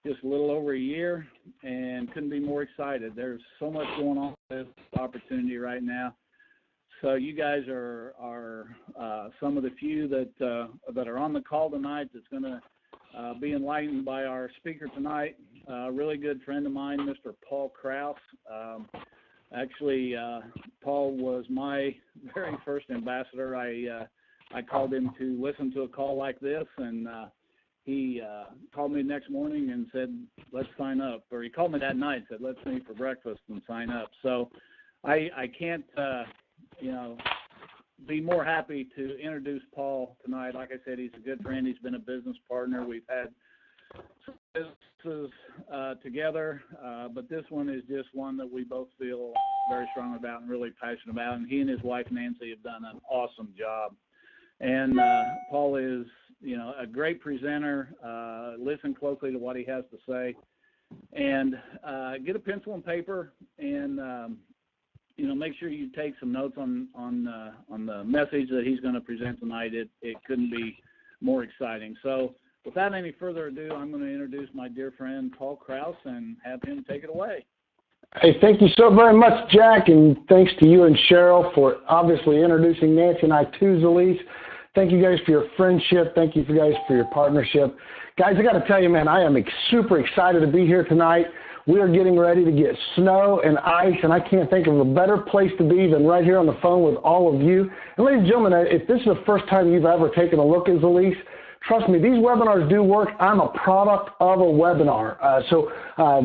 just a little over a year, and couldn't be more excited. There's so much going on with this opportunity right now. So you guys are some of the few that are on the call tonight that's going to be enlightened by our speaker tonight. A really good friend of mine, Mr. Paul Krause. Actually, Paul was my very first ambassador. I called him to listen to a call like this, and he called me the next morning and said, let's sign up. Or he called me that night and said, let's meet for breakfast and sign up. So I can't, be more happy to introduce Paul tonight. Like I said, he's a good friend. He's been a business partner. We've had some businesses together, but this one is just one that we both feel very strong about and really passionate about. And he and his wife, Nancy, have done an awesome job. And Paul is, a great presenter. Listen closely to what he has to say. And get a pencil and paper and, make sure you take some notes on the message that he's going to present tonight. It couldn't be more exciting. So without any further ado, I'm going to introduce my dear friend, Paul Krause, and have him take it away. Hey, thank you so very much, Jack, and thanks to you and Cheryl for obviously introducing Nancy and I to Zilis. Thank you guys for your friendship. Thank you guys for your partnership. Guys, I got to tell you, man, I am super excited to be here tonight. We are getting ready to get snow and ice, and I can't think of a better place to be than right here on the phone with all of you. And ladies and gentlemen, if this is the first time you've ever taken a look at Zilis, trust me, these webinars do work. I'm a product of a webinar.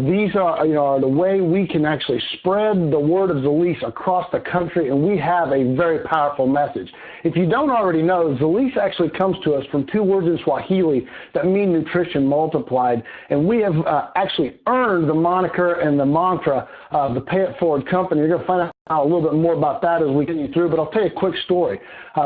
These are the way we can actually spread the word of Zilis across the country, and we have a very powerful message. If you don't already know, Zilis actually comes to us from two words in Swahili that mean nutrition multiplied, and we have actually earned the moniker and the mantra of the Pay It Forward company. You're going to find out a little bit more about that as we get you through, but I'll tell you a quick story.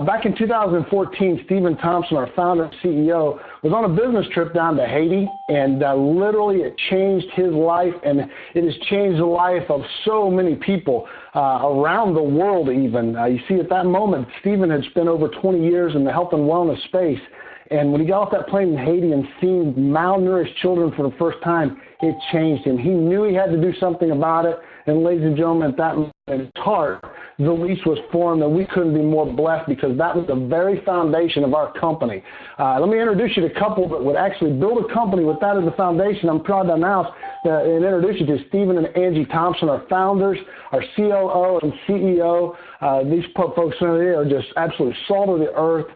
Back in 2014, Stephen Thompson, our founder and CEO, was on a business trip down to Haiti, and literally it changed his life, and it has changed the life of so many people around the world even. You see, at that moment, Stephen had spent over 20 years in the health and wellness space, and when he got off that plane in Haiti and seen malnourished children for the first time, it changed him. He knew he had to do something about it, and ladies and gentlemen, at that moment, in his heart, Zilis was formed, and we couldn't be more blessed because that was the very foundation of our company. Let me introduce you to a couple that would actually build a company with that as the foundation. I'm proud to announce and introduce you to Stephen and Angie Thompson, our founders, our COO and CEO. These folks are just absolute salt of the earth.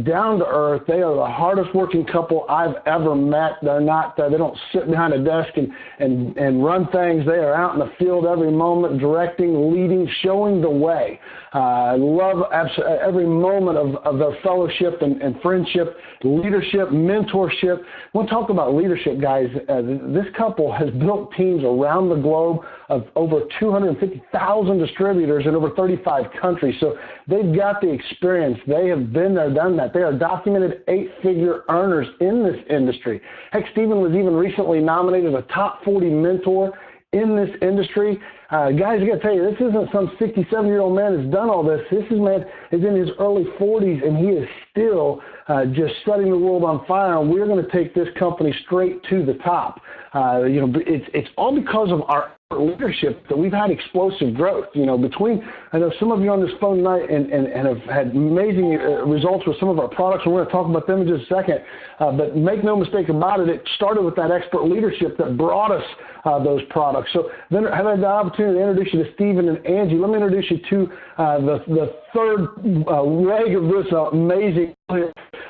Down to earth. They are the hardest working couple I've ever met. They're not, they don't sit behind a desk and run things. They are out in the field every moment, directing, leading, showing the way. I love every moment of their fellowship and friendship, leadership, mentorship. We'll talk about leadership, guys. This couple has built teams around the globe of over 250,000 distributors in over 35 countries. So they've got the experience. They have been there, done that. They are documented 8-figure earners in this industry. Heck, Stephen was even recently nominated a top 40 mentor in this industry. Guys, I got to tell you, this isn't some 67-year-old man that's done all this. This man is in his early 40s, and he is still just setting the world on fire, and we're going to take this company straight to the top. It's all because of our leadership that we've had explosive growth. I know some of you on this phone tonight and have had amazing results with some of our products, and we're going to talk about them in just a second. But make no mistake about it, it started with that expert leadership that brought us those products. So then I had the opportunity to introduce you to Stephen and Angie. Let me introduce you to the third leg of this amazing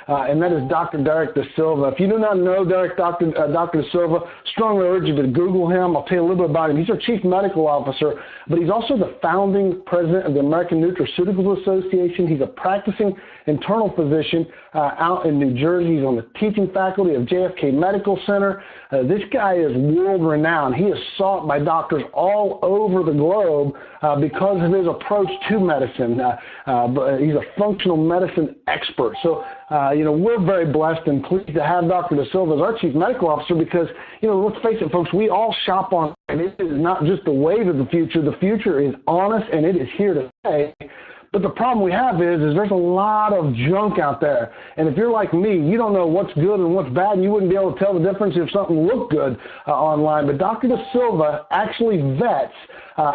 and that is Dr. Derek Da Silva. If you do not know Dr. Da Silva, strongly urge you to Google him. I'll tell you a little bit about him. He's our Chief Medical Officer, but he's also the founding president of the American Nutraceuticals Association. He's a practicing internal physician out in New Jersey. He's on the teaching faculty of JFK Medical Center. This guy is world-renowned. He is sought by doctors all over the globe because of his approach to medicine. He's a functional medicine expert. So, we're very blessed and pleased to have Dr. Da Silva as our Chief Medical Officer because, let's face it, folks, we all shop on, and it is not just the wave of the future. The future is on us, and it is here to stay. But the problem we have is there's a lot of junk out there. And if you're like me, you don't know what's good and what's bad, and you wouldn't be able to tell the difference if something looked good online. But Dr. Da Silva actually vets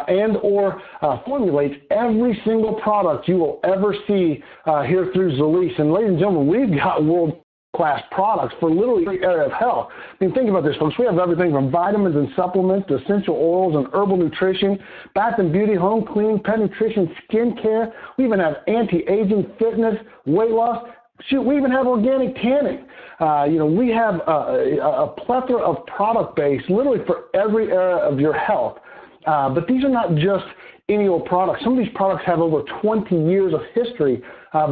and/or formulates every single product you will ever see here through Zilis. And ladies and gentlemen, we've got world-class products for literally every area of health. I mean, think about this, folks. We have everything from vitamins and supplements to essential oils and herbal nutrition, bath and beauty, home cleaning, pet nutrition, skin care. We even have anti-aging, fitness, weight loss. Shoot, we even have organic tanning. We have a plethora of product base literally for every area of your health. But these are not just any old products. Some of these products have over 20 years of history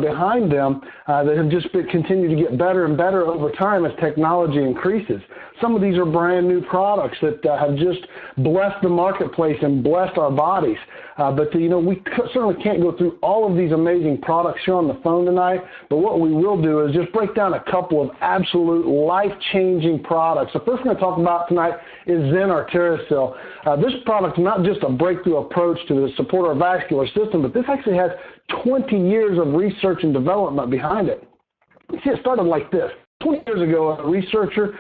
behind them that have just continued to get better and better over time as technology increases. Some of these are brand new products that have just blessed the marketplace and blessed our bodies. But we certainly can't go through all of these amazing products here on the phone tonight. But what we will do is just break down a couple of absolute life-changing products. The first we're going to talk about tonight is Zen or Terracell. This product is not just a breakthrough approach to support our vascular system, but this actually has 20 years of research and development behind it. You see, it started like this. 20 years ago, a researcher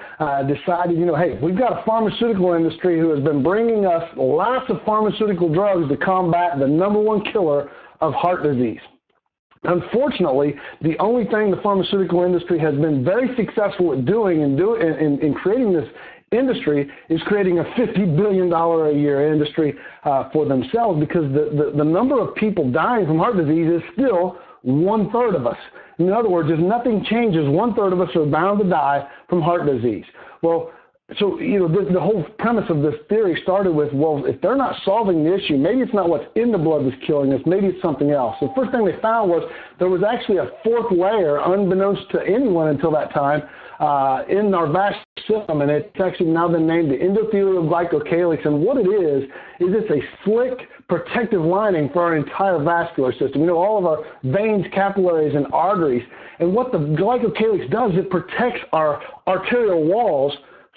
decided, hey, we've got a pharmaceutical industry who has been bringing us lots of pharmaceutical drugs to combat the #1 killer of heart disease. Unfortunately, the only thing the pharmaceutical industry has been very successful at doing in creating this industry is creating a $50 billion a year industry for themselves, because the number of people dying from heart disease is still 1/3 of us. In other words, if nothing changes, 1/3 of us are bound to die from heart disease. Well, so, the whole premise of this theory started with, well, if they're not solving the issue, maybe it's not what's in the blood that's killing us, maybe it's something else. The first thing they found was there was actually a fourth layer, unbeknownst to anyone until that time, in our vascular system, and it's actually now been named the endothelial glycocalyx. And what it is it's a slick protective lining for our entire vascular system. All of our veins, capillaries, and arteries. And what the glycocalyx does, it protects our arterial walls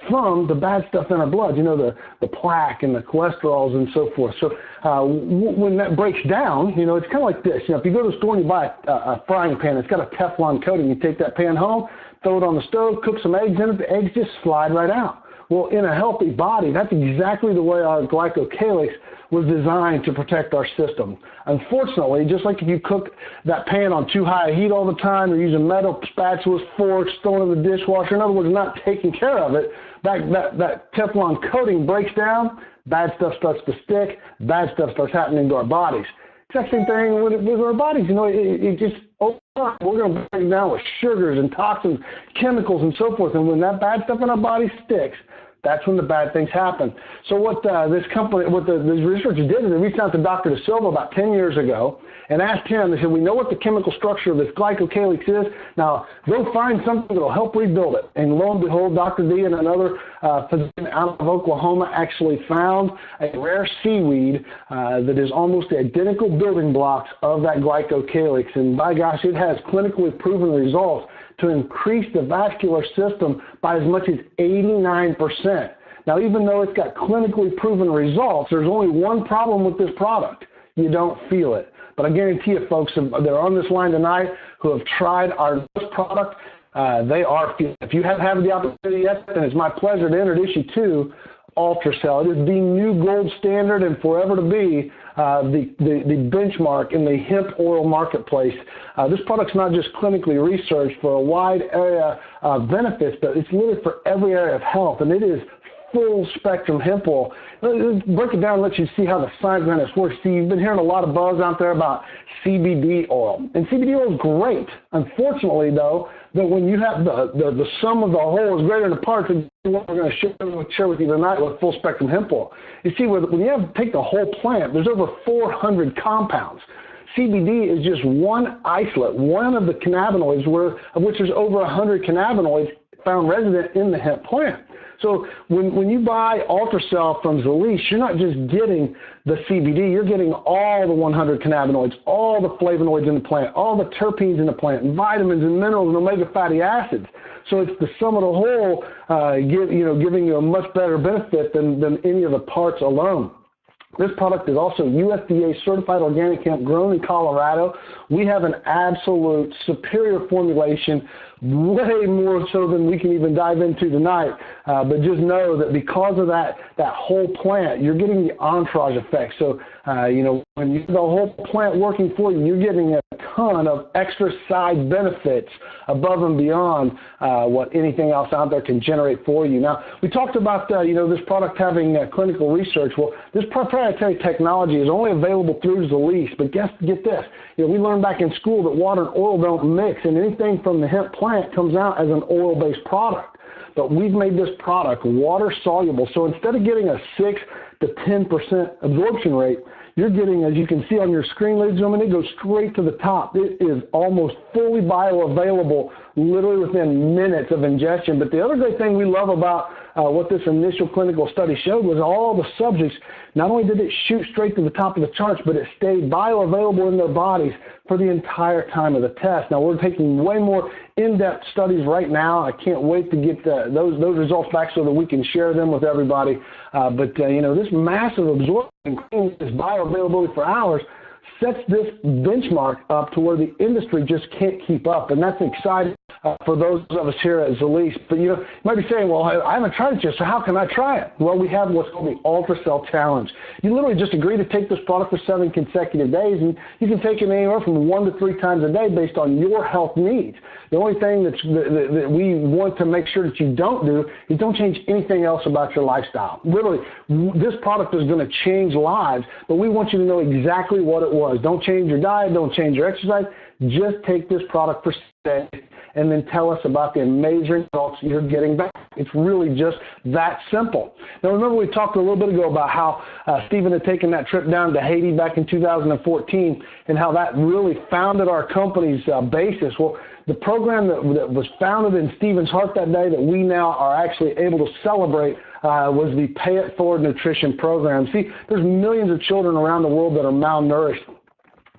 from the bad stuff in our blood, the plaque and the cholesterols and so forth. So when that breaks down, it's kind of like this. If you go to the store and you buy a frying pan, it's got a Teflon coating. You take that pan home, throw it on the stove, cook some eggs in it, the eggs just slide right out. Well, in a healthy body, that's exactly the way our glycocalyx was designed to protect our system. Unfortunately, just like if you cook that pan on too high a heat all the time, or using metal spatulas, forks, throwing in the dishwasher, in other words, not taking care of it, that Teflon coating breaks down, bad stuff starts to stick, bad stuff starts happening to our bodies. Exact same thing with our bodies. It just, over time, we're going to break down with sugars and toxins, chemicals, and so forth. And when that bad stuff in our body sticks, that's when the bad things happen. So what this researchers did is they reached out to Dr. Da Silva about 10 years ago and asked him, they said, we know what the chemical structure of this glycocalyx is. Now, go find something that will help rebuild it. And lo and behold, Dr. D and another physician out of Oklahoma actually found a rare seaweed that is almost the identical building blocks of that glycocalyx. And by gosh, it has clinically proven results to increase the vascular system by as much as 89%. Now, even though it's got clinically proven results, there's only one problem with this product. You don't feel it. But I guarantee you, folks that are on this line tonight who have tried our product, they are feeling it. If you haven't had the opportunity yet, then it's my pleasure to introduce you to UltraCell. It is the new gold standard and forever to be the benchmark in the hemp oil marketplace. This product's not just clinically researched for a wide area of benefits, but it's literally for every area of health, and it is full spectrum hemp oil. Let's break it down and let you see how the science behind this works. See, you've been hearing a lot of buzz out there about CBD oil, and CBD oil is great. Unfortunately, though, that when you have the sum of the whole is greater than the parts, and what we're going to share with you tonight with full spectrum hemp oil. You see, when you take the whole plant, there's over 400 compounds. CBD is just one isolate, one of the cannabinoids, of which there's over 100 cannabinoids found resident in the hemp plant. So when you buy UltraCell from Zilis, you're not just getting the CBD, you're getting all the 100 cannabinoids, all the flavonoids in the plant, all the terpenes in the plant, and vitamins and minerals and omega fatty acids. So it's the sum of the whole, giving you a much better benefit than any of the parts alone. This product is also USDA certified organic hemp grown in Colorado. We have an absolute superior formulation, way more so than we can even dive into tonight. But just know that because of that whole plant, you're getting the entourage effect. So, when you have the whole plant working for you, you're getting a ton of extra side benefits above and beyond what anything else out there can generate for you. Now, we talked about, this product having clinical research. Well, this proprietary technology is only available through Zilis, but get this. We learned back in school that water and oil don't mix, and anything from the hemp plant comes out as an oil-based product. But we've made this product water soluble. So instead of getting a 6 to 10% absorption rate, you're getting, as you can see on your screen, ladies and gentlemen, it goes straight to the top. It is almost fully bioavailable, literally within minutes of ingestion. But the other great thing we love about what this initial clinical study showed was all the subjects, not only did it shoot straight to the top of the charts, but it stayed bioavailable in their bodies for the entire time of the test. Now, we're taking way more in-depth studies right now. I can't wait to get those results back so that we can share them with everybody. But this massive absorption, this bioavailability for hours, sets this benchmark up to where the industry just can't keep up. And that's exciting for those of us here at Zilis. But you might be saying, well, I haven't tried it yet, so how can I try it? Well, we have what's called the UltraCell Challenge. You literally just agree to take this product for 7 consecutive days, and you can take it anywhere from 1 to 3 times a day based on your health needs. The only thing that we want to make sure that you don't do is don't change anything else about your lifestyle. Literally, this product is going to change lives, but we want you to know exactly what it was. Don't change your diet, don't change your exercise. Just take this product for 7 days and then tell us about the amazing results you're getting back. It's really just that simple. Now, remember we talked a little bit ago about how Stephen had taken that trip down to Haiti back in 2014 and how that really founded our company's basis. Well, the program that was founded in Stephen's heart that day that we now are actually able to celebrate was the Pay It Forward Nutrition Program. See, there's millions of children around the world that are malnourished,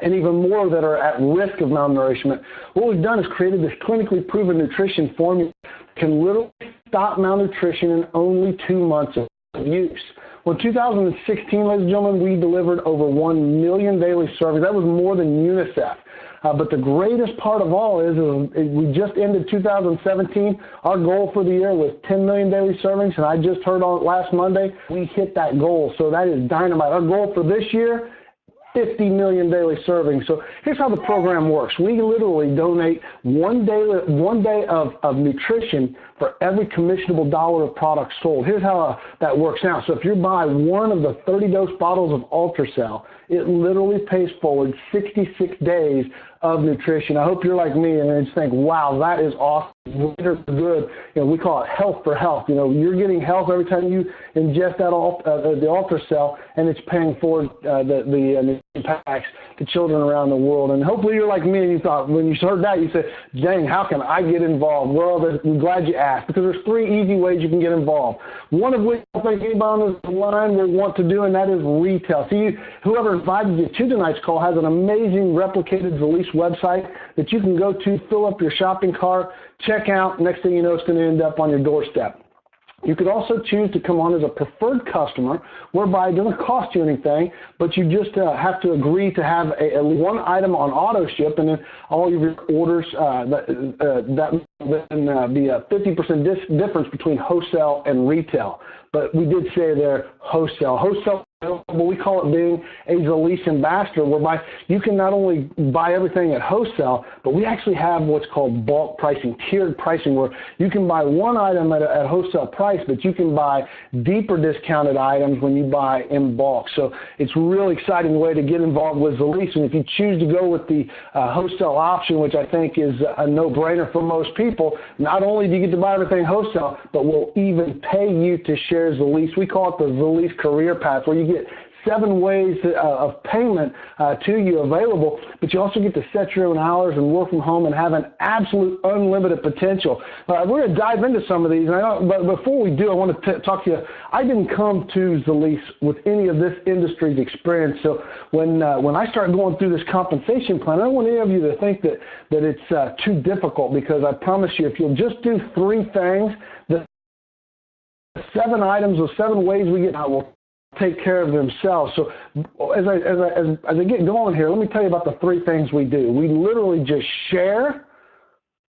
and even more that are at risk of malnourishment. What we've done is created this clinically proven nutrition formula that can literally stop malnutrition in only 2 months of use. Well, in 2016, ladies and gentlemen, we delivered over 1 million daily servings. That was more than UNICEF. But the greatest part of all is we just ended 2017. Our goal for the year was 10 million daily servings, and I just heard on last Monday, we hit that goal. So that is dynamite. Our goal for this year, 50 million daily servings. So here's how the program works. We literally donate one day of nutrition for every commissionable dollar of product sold. Here's how that works out. So if you buy one of the 30-dose bottles of UltraCell, it literally pays forward 66 days of nutrition. I hope you're like me and just think, wow, that is awesome. Good. We call it health for health. You're getting health every time you ingest that the UltraCell, and it's paying forward the impacts to children around the world. And hopefully you're like me and you thought, when you heard that, you said, dang, how can I get involved? Well, I'm glad you asked, because there's 3 easy ways you can get involved. One of which I think anybody on the line will want to do, and that is retail. See, whoever invited you to tonight's call has an amazing replicated Zilis website that you can go to, fill up your shopping cart, check out. Next thing you know, it's going to end up on your doorstep. You could also choose to come on as a preferred customer, whereby it doesn't cost you anything, but you just have to agree to have at least one item on auto ship, and then all of your orders, that then be a 50% difference between wholesale and retail. But we did say there wholesale. Wholesale, we call it being a Zilis ambassador, whereby you can not only buy everything at wholesale, but we actually have what's called bulk pricing, tiered pricing, where you can buy one item at wholesale price, but you can buy deeper discounted items when you buy in bulk. So it's a really exciting way to get involved with Zilis. And if you choose to go with the wholesale option, which I think is a no-brainer for most people, not only do you get to buy everything wholesale, but we'll even pay you to share Zilis. We call it the Zilis Career Path, where you get 7 ways of payment to you available, but you also get to set your own hours and work from home and have an absolute unlimited potential. We're going to dive into some of these, but before we do, I want to talk to you. I didn't come to Zilis with any of this industry's experience, so when I started going through this compensation plan, I don't want any of you to think that it's too difficult, because I promise you, if you'll just do 3 things, the 7 items or 7 ways we get out will take care of themselves. So as I get going here, let me tell you about the 3 things we do. We literally just share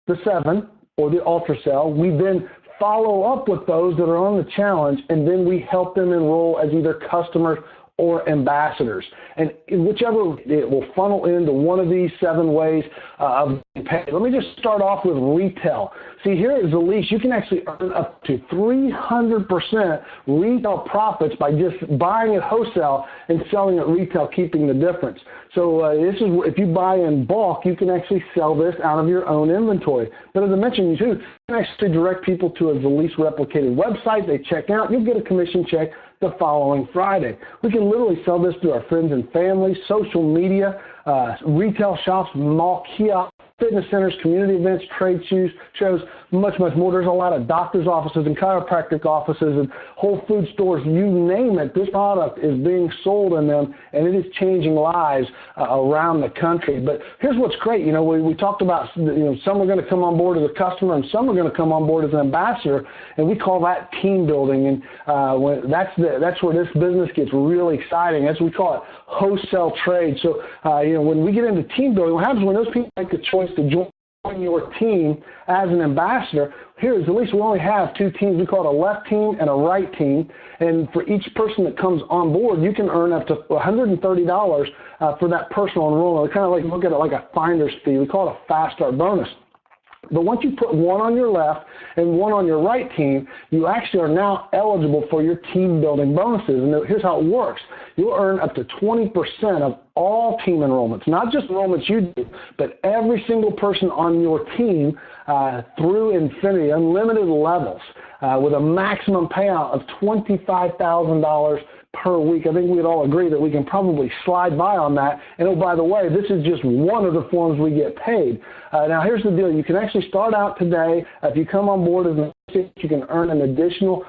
the 7 or the UltraCell. We then follow up with those that are on the challenge, and then we help them enroll as either customers or ambassadors. And whichever, it will funnel into one of these 7 ways of pay. Let me just start off with retail. See, here at Zilis, you can actually earn up to 300% retail profits by just buying at wholesale and selling at retail, keeping the difference. So this is, if you buy in bulk, you can actually sell this out of your own inventory. But as I mentioned, you can actually direct people to a Zilis replicated website. They check out, you'll get a commission check the following Friday. We can literally sell this to our friends and family, social media, retail shops, mall kiosks, fitness centers, community events, trade shows, much more. There's a lot of doctors' offices and chiropractic offices and Whole Food stores. You name it, this product is being sold in them, and it is changing lives around the country. But here's what's great. You know, we talked about, you know, some are going to come on board as a customer and some are going to come on board as an ambassador, and we call that team building. And that's where this business gets really exciting. That's what we call it, wholesale trade. So, you know, when we get into team building, what happens when those people make the choice to join your team as an ambassador? Here at Zilis, we only have 2 teams. We call it a left team and a right team. And for each person that comes on board, you can earn up to $130 for that personal enrollment. We kind of like look at it like a finder's fee. We call it a fast start bonus. But once you put one on your left and one on your right team, you actually are now eligible for your team building bonuses. And here's how it works. You'll earn up to 20% of all team enrollments, not just enrollments you do, but every single person on your team through infinity, unlimited levels, with a maximum payout of $25,000 per week. I think we'd all agree that we can probably slide by on that. And oh, by the way, this is just one of the forms we get paid. Now, here's the deal. You can actually start out today. If you come on board as an associate, you can earn an additional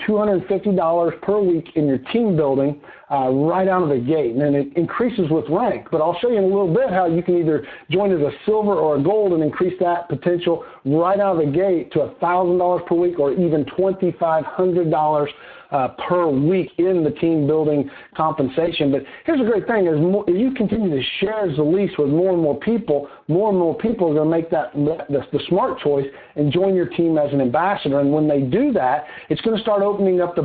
$250 per week in your team building right out of the gate. And then it increases with rank. But I'll show you in a little bit how you can either join as a silver or a gold and increase that potential right out of the gate to $1,000 per week or even $2,500 per week in the team building compensation. But here's the great thing, as you continue to share Zilis with more and more people are going to make the smart choice and join your team as an ambassador. And when they do that, it's going to start opening up the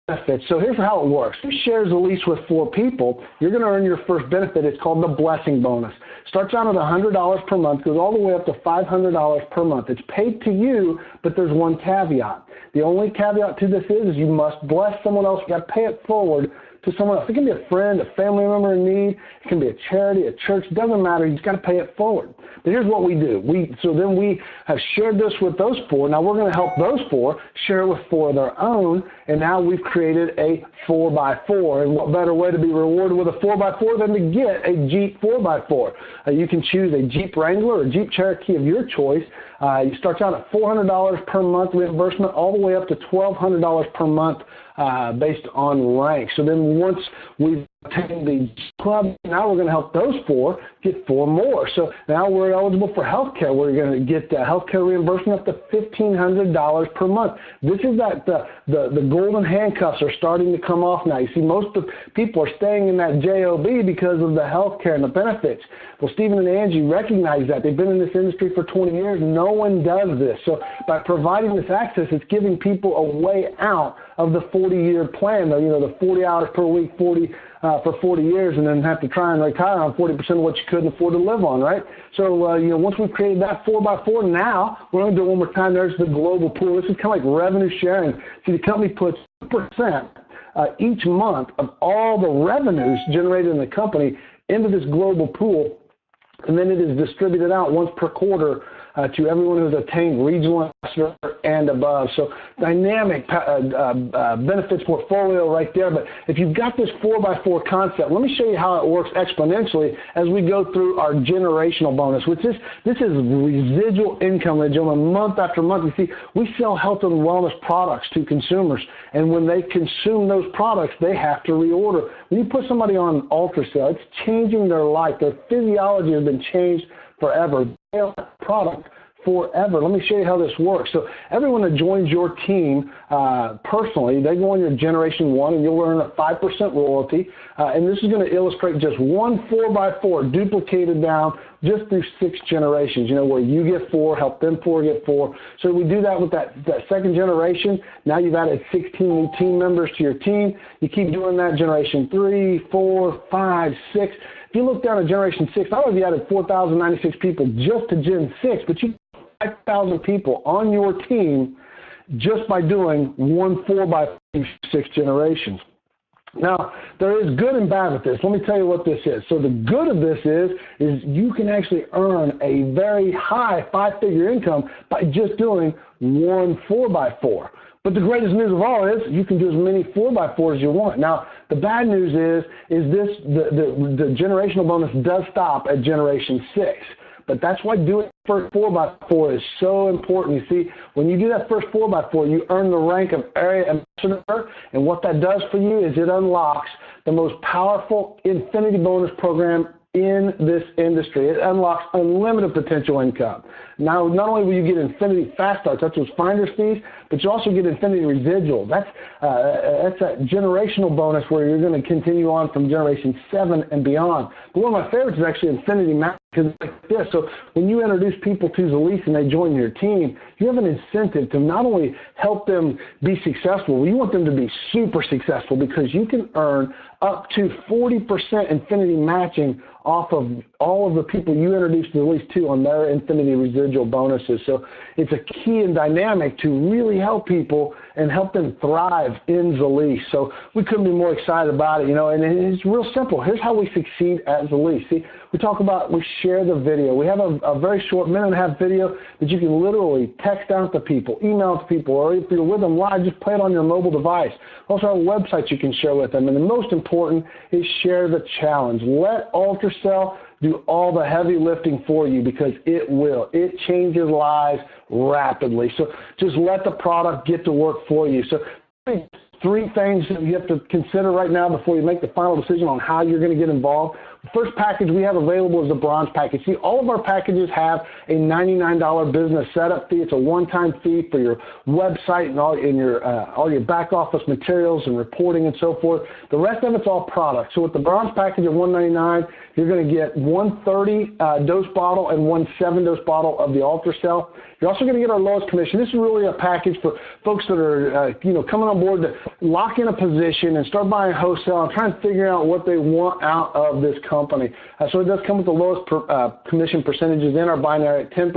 benefits. So here's how it works. If you share Zilis with 4 people, you're going to earn your first benefit. It's called the blessing bonus. Starts out at $100 per month, goes all the way up to $500 per month. It's paid to you, but there's one caveat. The only caveat to this is you must bless someone else. You got to pay it forward to someone else. It can be a friend, a family member in need. It can be a charity, a church. It doesn't matter. You just got to pay it forward. But here's what we do. So then we have shared this with those 4. Now we're going to help those 4 share with 4 of their own. And now we've created a 4x4. And what better way to be rewarded with a 4x4 than to get a Jeep 4x4? You can choose a Jeep Wrangler or Jeep Cherokee of your choice. It starts out at $400 per month reimbursement, all the way up to $1,200 per month based on rank. So then once we've attained the club, now we're going to help those 4 get 4 more. So now we're eligible for health care. We're going to get health care reimbursement up to $1,500 per month. This is that the golden handcuffs are starting to come off now. You see, most of the people are staying in that JOB because of the health care and the benefits. Well, Stephen and Angie recognize that. They've been in this industry for 20 years. No one does this. So by providing this access, it's giving people a way out of the 40-year plan, you know, the 40 hours per week, for 40 years, and then have to try and retire on 40% of what you couldn't afford to live on, right? So, you know, once we've created that 4x4, now we're going to do it one more time. There's the global pool. This is kind of like revenue sharing. See, the company puts 2% each month of all the revenues generated in the company into this global pool, and then it is distributed out once per quarter to everyone who's attained regional ambassador and above. So dynamic benefits portfolio right there. But if you've got this 4x4 concept, let me show you how it works exponentially as we go through our generational bonus, which is this is residual income, gentlemen, month after month. You see, we sell health and wellness products to consumers, and when they consume those products, they have to reorder. When you put somebody on UltraCell, it's changing their life. Their physiology has been changed forever. Product forever. Let me show you how this works. So everyone that joins your team personally, they go on your generation 1 and you'll earn a 5% royalty. And this is going to illustrate just one 4x4 duplicated down just through 6 generations, where you get 4, help them 4 get 4. So we do that with that second generation. Now you've added 16 new team members to your team. You keep doing that, generation 3, 4, 5, 6. If you look down at generation 6, not only have you added 4,096 people just to Gen 6, but you 5,000 people on your team just by doing one 4x6 generations. Now, there is good and bad with this. Let me tell you what this is. So the good of this is you can actually earn a very high 5-figure income by just doing one 4x4. But the greatest news of all is you can do as many 4x4s as you want. Now, the bad news is the generational bonus does stop at generation 6. But that's why doing the first 4x4 is so important. You see, when you do that first 4x4, you earn the rank of area ambassador, and what that does for you is it unlocks the most powerful infinity bonus program in this industry. It unlocks unlimited potential income. Now, not only will you get infinity fast starts, that's those finder's fees, but you also get infinity residual. That's a generational bonus where you're going to continue on from generation 7 and beyond. But one of my favorites is actually infinity match, because it's like this. So when you introduce people to Zilis and they join your team, you have an incentive to not only help them be successful, you want them to be super successful, because you can earn up to 40% infinity matching off of all of the people you introduce Zilis to on their infinity residual bonuses. So it's a key and dynamic to really help people and help them thrive in Zilis. So we couldn't be more excited about it, and it's real simple. Here's how we succeed at Zilis. See, we share the video. We have a very short 1.5-minute video that you can literally text out to people, email to people, or if you're with them live, just play it on your mobile device. Also have a website you can share with them. And the most important is share the challenge. Let UltraCell do all the heavy lifting for you, because it will. It changes lives rapidly. So just let the product get to work for you. So 3 things that you have to consider right now before you make the final decision on how you're going to get involved. The first package we have available is the bronze package. See, all of our packages have a $99 business setup fee. It's a one-time fee for your website and all your back office materials and reporting and so forth. The rest of it's all product. So with the bronze package of $199, you're going to get one 30-dose bottle and one 7-dose bottle of the UltraCell. You're also going to get our lowest commission. This is really a package for folks that are, coming on board to lock in a position and start buying wholesale and trying to figure out what they want out of this company. So it does come with the lowest commission percentages in our binary at 10%,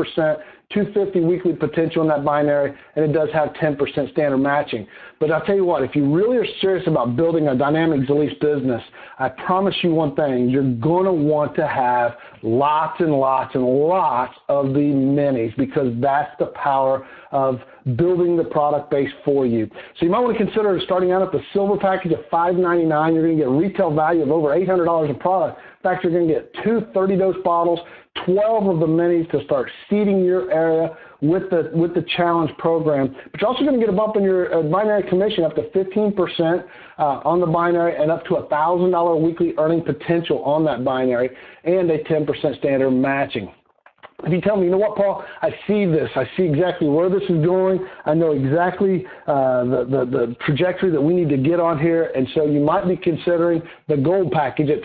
250 weekly potential in that binary, and it does have 10% standard matching. But I'll tell you what, if you really are serious about building a dynamic Zilis business, I promise you one thing, you're going to want to have lots and lots and lots of the minis, because that's the power of building the product base for you. So you might want to consider starting out at the silver package of $599. You're going to get retail value of over $800 a product. In fact, you're going to get 2 30-dose bottles, 12 of the minis to start seeding your area with the challenge program. But you're also going to get a bump in your binary commission up to 15% on the binary, and up to $1,000 weekly earning potential on that binary, and a 10% standard matching. If you tell me, you know what, Paul, I see this. I see exactly where this is going. I know exactly the trajectory that we need to get on here. And so you might be considering the gold package at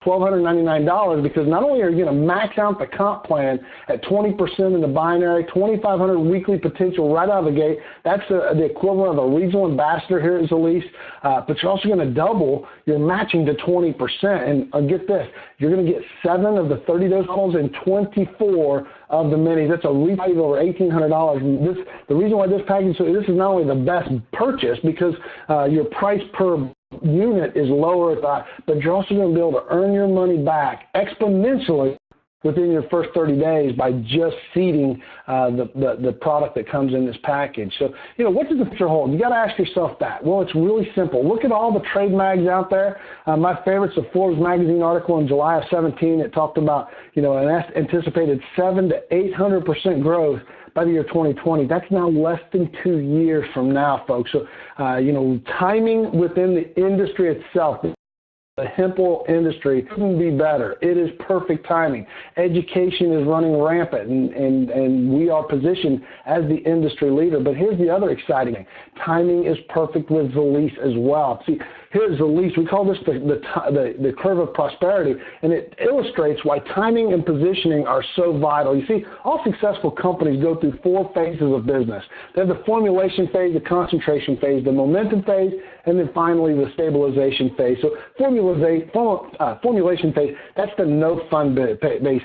$1,299, because not only are you going to max out the comp plan at 20% in the binary, 2,500 weekly potential right out of the gate. That's the equivalent of a regional ambassador here at Zilis. But you're also going to double your matching to 20%. And get this, you're going to get 7 of the 30-dose bottles and 24 of the minis. That's a retail of over $1,800. The reason why this package, so this is not only the best purchase, because your price per unit is lower, but you're also going to be able to earn your money back exponentially within your first 30 days by just seeding the product that comes in this package. So, what does the future hold? You got to ask yourself that. Well, it's really simple. Look at all the trade mags out there. My favorite's the Forbes magazine article in July of 17. It talked about, an anticipated 700% to 800% growth by the year 2020. That's now less than 2 years from now, folks. So, timing within the industry itself, The hemp oil industry couldn't be better. It is perfect timing. Education is running rampant, and we are positioned as the industry leader. But here's the other exciting thing. Timing is perfect with Zilis as well. See, here's Zilis. We call this the curve of prosperity, and it illustrates why timing and positioning are so vital. You see, all successful companies go through 4 phases of business. They have the formulation phase, the concentration phase, the momentum phase, and then finally the stabilization phase. So formulation phase, that's the no fun base.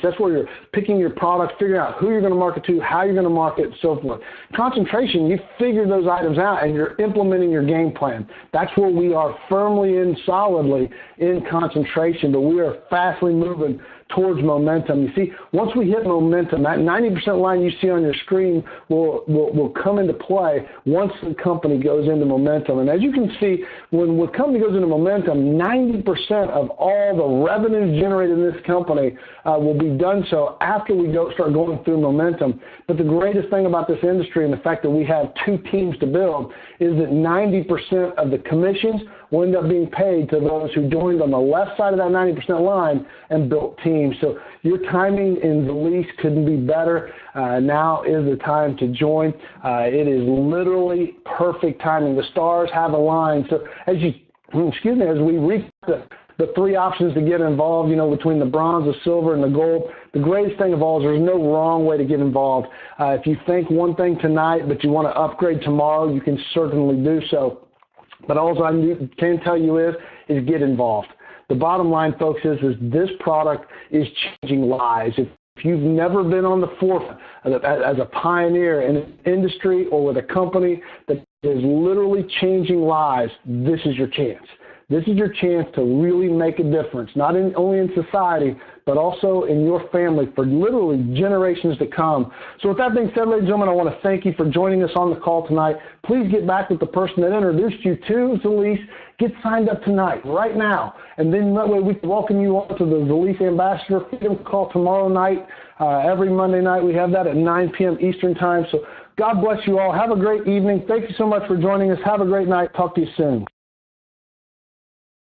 That's where you're picking your product, figuring out who you're going to market to, how you're going to market, and so forth. Concentration, you figure those items out and you're implementing your game plan. That's where we are firmly and solidly in concentration, but we are fastly moving towards momentum. You see, once we hit momentum, that 90% line you see on your screen will come into play once the company goes into momentum. And as you can see, when the company goes into momentum, 90% of all the revenues generated in this company will be done so after we start going through momentum. But the greatest thing about this industry and the fact that we have 2 teams to build is that 90% of the commissions will end up being paid to those who joined on the left side of that 90% line and built teams. So your timing in Zilis couldn't be better. Now is the time to join. It is literally perfect timing. The stars have aligned. So as we reach the 3 options to get involved, between the bronze, the silver, and the gold, the greatest thing of all is there's no wrong way to get involved. If you think one thing tonight, but you want to upgrade tomorrow, you can certainly do so. But all I can tell you is get involved. The bottom line, folks, is this product is changing lives. If you've never been on the forefront as a pioneer in an industry or with a company that is literally changing lives, this is your chance. This is your chance to really make a difference, not only in society, but also in your family for literally generations to come. So with that being said, ladies and gentlemen, I want to thank you for joining us on the call tonight. Please get back with the person that introduced you to Zilis. Get signed up tonight, right now. And then that way we can welcome you on to the Zilis Ambassador Freedom Call tomorrow night. Every Monday night we have that at 9 p.m. Eastern Time. So God bless you all. Have a great evening. Thank you so much for joining us. Have a great night. Talk to you soon.